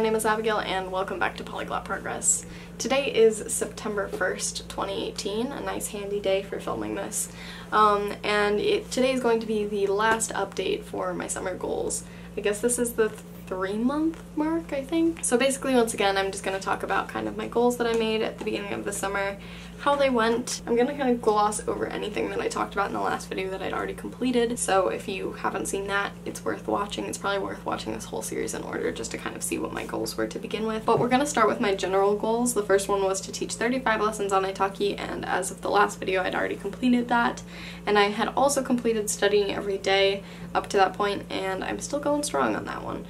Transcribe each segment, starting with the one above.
name is Abigail and welcome back to Polyglot Progress. Today is September 1st, 2018, a nice handy day for filming this. Today is going to be the last update for my summer goals. I guess this is the 3-month mark, I think. So basically, once again, I'm just going to talk about kind of my goals that I made at the beginning of the summer, how they went. I'm going to kind of gloss over anything that I talked about in the last video that I'd already completed, so if you haven't seen that, it's worth watching. It's probably worth watching this whole series in order just to kind of see what my goals were to begin with. But we're going to start with my general goals. The first one was to teach 35 lessons on italki, and as of the last video, I'd already completed that. And I had also completed studying every day up to that point, and I'm still going strong on that one.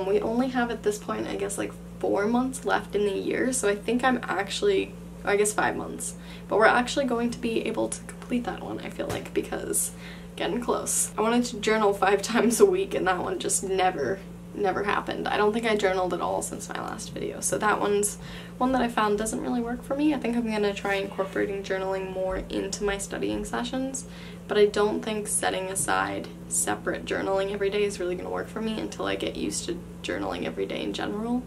We only have at this point, I guess, like 4 months left in the year, so I think I'm actually, I guess 5 months, but we're actually going to be able to complete that one, I feel like, because getting close. I wanted to journal 5 times a week, and that one just never happened. I don't think I journaled at all since my last video, so that one's one that I found doesn't really work for me. I think I'm gonna try incorporating journaling more into my studying sessions, but I don't think setting aside separate journaling every day is really gonna work for me until I get used to journaling every day in general.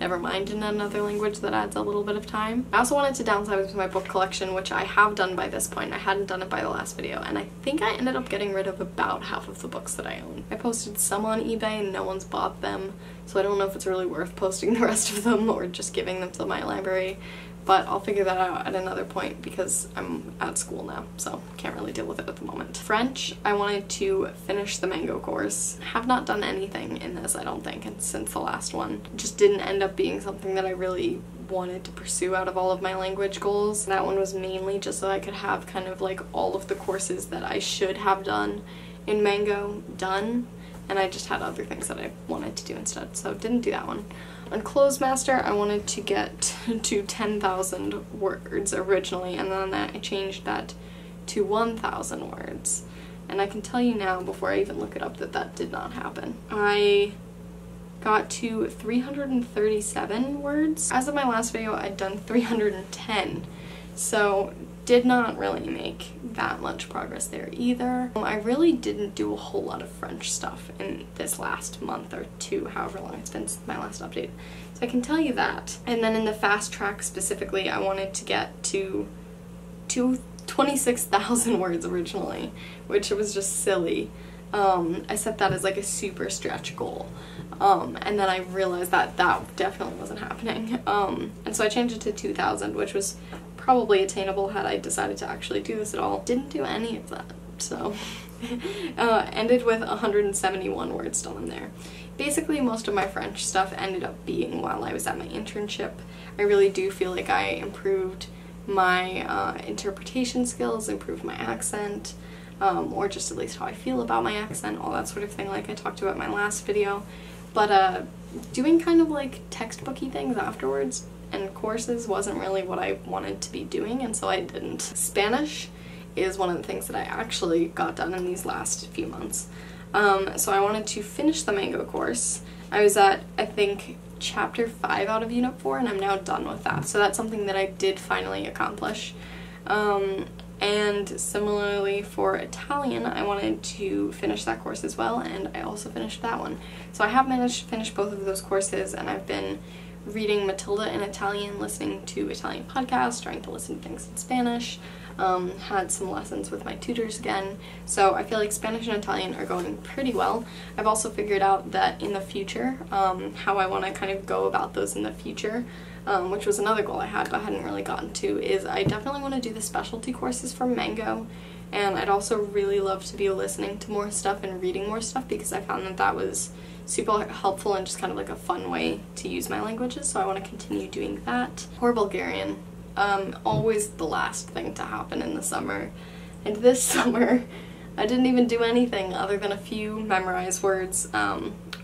Never mind in another language that adds a little bit of time. I also wanted to downsize with my book collection, which I have done by this point. I hadn't done it by the last video, and I think I ended up getting rid of about half of the books that I own. I posted some on eBay and no one's bought them, so I don't know if it's really worth posting the rest of them or just giving them to my library. But I'll figure that out at another point because I'm at school now, so can't really deal with it at the moment. French, I wanted to finish the Mango course. Have not done anything in this, I don't think, and since the last one. Just didn't end up being something that I really wanted to pursue out of all of my language goals. That one was mainly just so I could have kind of like all of the courses that I should have done in Mango done, and I just had other things that I wanted to do instead, so didn't do that one. On Clothesmaster, I wanted to get to 10,000 words originally, and then I changed that to 1,000 words. And I can tell you now, before I even look it up, that that did not happen. I got to 337 words. As of my last video, I'd done 310, so did not really make that much progress there either. I really didn't do a whole lot of French stuff in this last month or two, however long it's been since my last update. So I can tell you that. And then in the fast track specifically, I wanted to get to 26,000 words originally, which was just silly. I set that as like a super stretch goal. And then I realized that that definitely wasn't happening. And so I changed it to 2,000, which was probably attainable had I decided to actually do this at all. Didn't do any of that, so ended with 171 words still in there. Basically, most of my French stuff ended up being while I was at my internship. I really do feel like I improved my interpretation skills, improved my accent, or just at least how I feel about my accent, all that sort of thing like I talked about in my last video. But doing kind of like textbooky things afterwards and courses wasn't really what I wanted to be doing, and so I didn't. Spanish is one of the things that I actually got done in these last few months. So I wanted to finish the Mango course. I was at, I think, chapter 5 out of unit 4, and I'm now done with that. So that's something that I did finally accomplish. And similarly for Italian, I wanted to finish that course as well, and I also finished that one. So I have managed to finish both of those courses, and I've been reading Matilda in Italian, listening to Italian podcasts, trying to listen to things in Spanish, had some lessons with my tutors again, so I feel like Spanish and Italian are going pretty well. I've also figured out that in the future, how I want to kind of go about those in the future, which was another goal I had but hadn't really gotten to, is I definitely want to do the specialty courses from Mango, and I'd also really love to be listening to more stuff and reading more stuff because I found that that was super helpful and just kind of like a fun way to use my languages, so I want to continue doing that. Or Bulgarian. Always the last thing to happen in the summer. And this summer, I didn't even do anything other than a few memorized words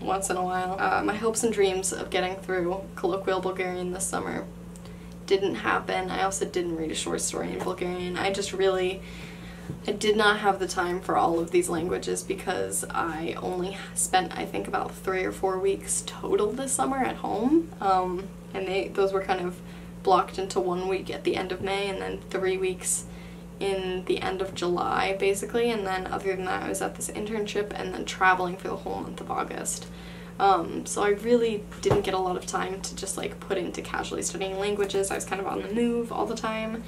once in a while. My hopes and dreams of getting through colloquial Bulgarian this summer didn't happen. I also didn't read a short story in Bulgarian. I did not have the time for all of these languages because I only spent, I think, about 3 or 4 weeks total this summer at home, and those were kind of blocked into 1 week at the end of May and then 3 weeks in the end of July, basically, and then other than that I was at this internship and then traveling for the whole month of August. So I really didn't get a lot of time to just like put into casually studying languages. I was kind of on the move all the time,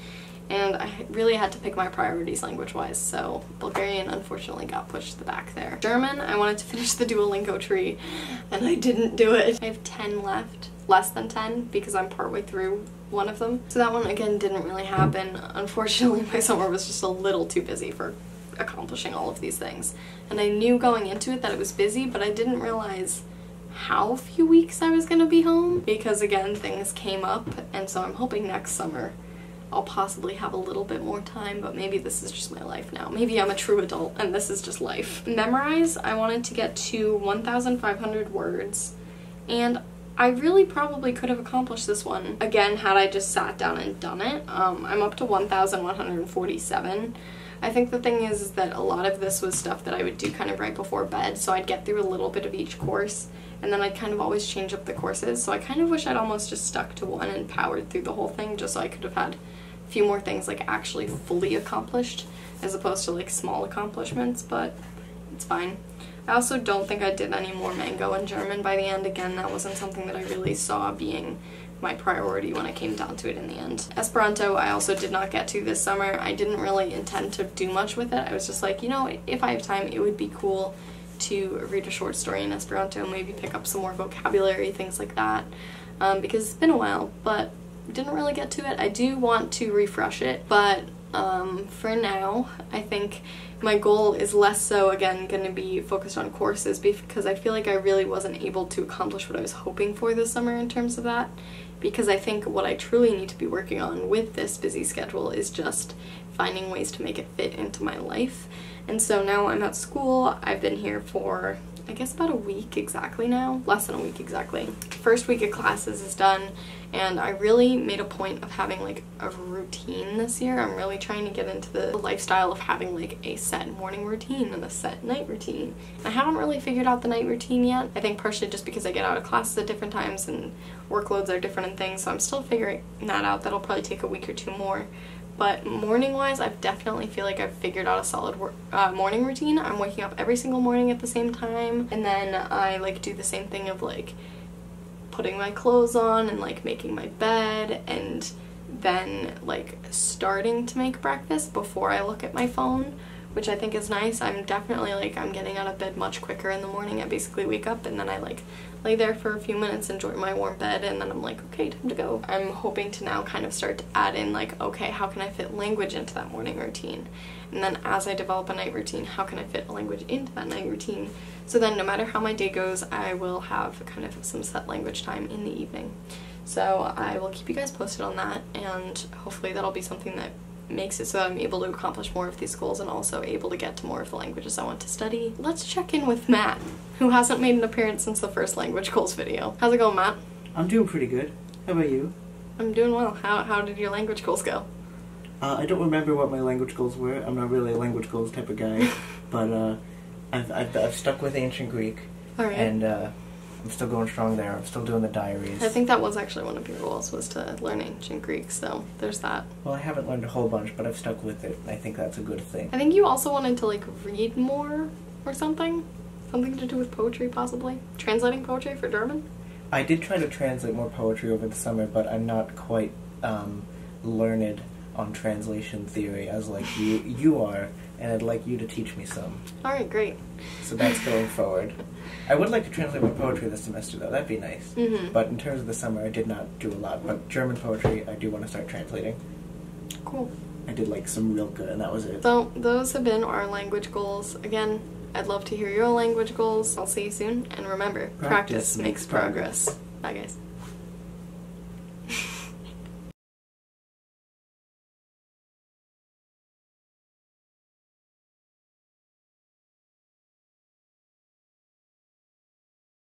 and I really had to pick my priorities language-wise, so Bulgarian unfortunately got pushed to the back there. German, I wanted to finish the Duolingo tree, and I didn't do it. I have 10 left. Less than 10 because I'm partway through one of them. So that one again didn't really happen. Unfortunately, my summer was just a little too busy for accomplishing all of these things. And I knew going into it that it was busy, but I didn't realize how few weeks I was gonna be home because again, things came up, and so I'm hoping next summer I'll possibly have a little bit more time, but maybe this is just my life now. Maybe I'm a true adult and this is just life. Memorize, I wanted to get to 1,500 words, and I really probably could have accomplished this one, again, had I just sat down and done it. I'm up to 1,147. I think the thing is that a lot of this was stuff that I would do kind of right before bed, so I'd get through a little bit of each course, and then I'd kind of always change up the courses, so I kind of wish I'd almost just stuck to one and powered through the whole thing, just so I could have had a few more things like actually fully accomplished, as opposed to like small accomplishments, but it's fine. I also don't think I did any more Mango in German by the end. Again, that wasn't something that I really saw being my priority when it came down to it in the end. Esperanto, I also did not get to this summer. I didn't really intend to do much with it. I was just like, you know, if I have time, it would be cool to read a short story in Esperanto, maybe pick up some more vocabulary, things like that, because it's been a while, but didn't really get to it. I do want to refresh it, but for now, I think my goal is less so, again, going to be focused on courses because I feel like I really wasn't able to accomplish what I was hoping for this summer in terms of that, because I think what I truly need to be working on with this busy schedule is just finding ways to make it fit into my life. And so now I'm at school. I've been here for, I guess, about a week exactly now. Less than a week exactly. First week of classes is done, and I really made a point of having like a routine this year. I'm really trying to get into the lifestyle of having like a set morning routine and a set night routine. I haven't really figured out the night routine yet. I think partially just because I get out of classes at different times and workloads are different and things, so I'm still figuring that out. That'll probably take a week or two more. But morning-wise, I definitely feel like I've figured out a solid morning routine. I'm waking up every single morning at the same time, and then I like do the same thing of like putting my clothes on and like making my bed, and then like starting to make breakfast before I look at my phone, which I think is nice. I'm definitely like, I'm getting out of bed much quicker in the morning. I basically wake up and then I like lay there for a few minutes, enjoy my warm bed, and then I'm like, okay, time to go. I'm hoping to now kind of start to add in like, okay, how can I fit language into that morning routine? And then as I develop a night routine, how can I fit language into that night routine? So then no matter how my day goes, I will have kind of some set language time in the evening. So I will keep you guys posted on that, and hopefully that'll be something that makes it so that I'm able to accomplish more of these goals and also able to get to more of the languages I want to study. Let's check in with Matt, who hasn't made an appearance since the first language goals video. How's it going, Matt? I'm doing pretty good. How about you? I'm doing well. How did your language goals go? I don't remember what my language goals were. I'm not really a language goals type of guy, but I've stuck with ancient Greek. All right. And I'm still going strong there. I'm still doing the diaries. I think that was actually one of your goals, was to learn ancient Greek, so there's that. Well, I haven't learned a whole bunch, but I've stuck with it, and I think that's a good thing. I think you also wanted to like read more or something? Something to do with poetry, possibly? Translating poetry for German? I did try to translate more poetry over the summer, but I'm not quite learned on translation theory as like you are, and I'd like you to teach me some. Alright, great. So that's going forward. I would like to translate more poetry this semester, though. That'd be nice. But in terms of the summer, I did not do a lot. But German poetry, I do want to start translating. Cool. I did like some real good, and that was it. So those have been our language goals. Again, I'd love to hear your language goals. I'll see you soon. And remember, practice makes progress. Bye, guys.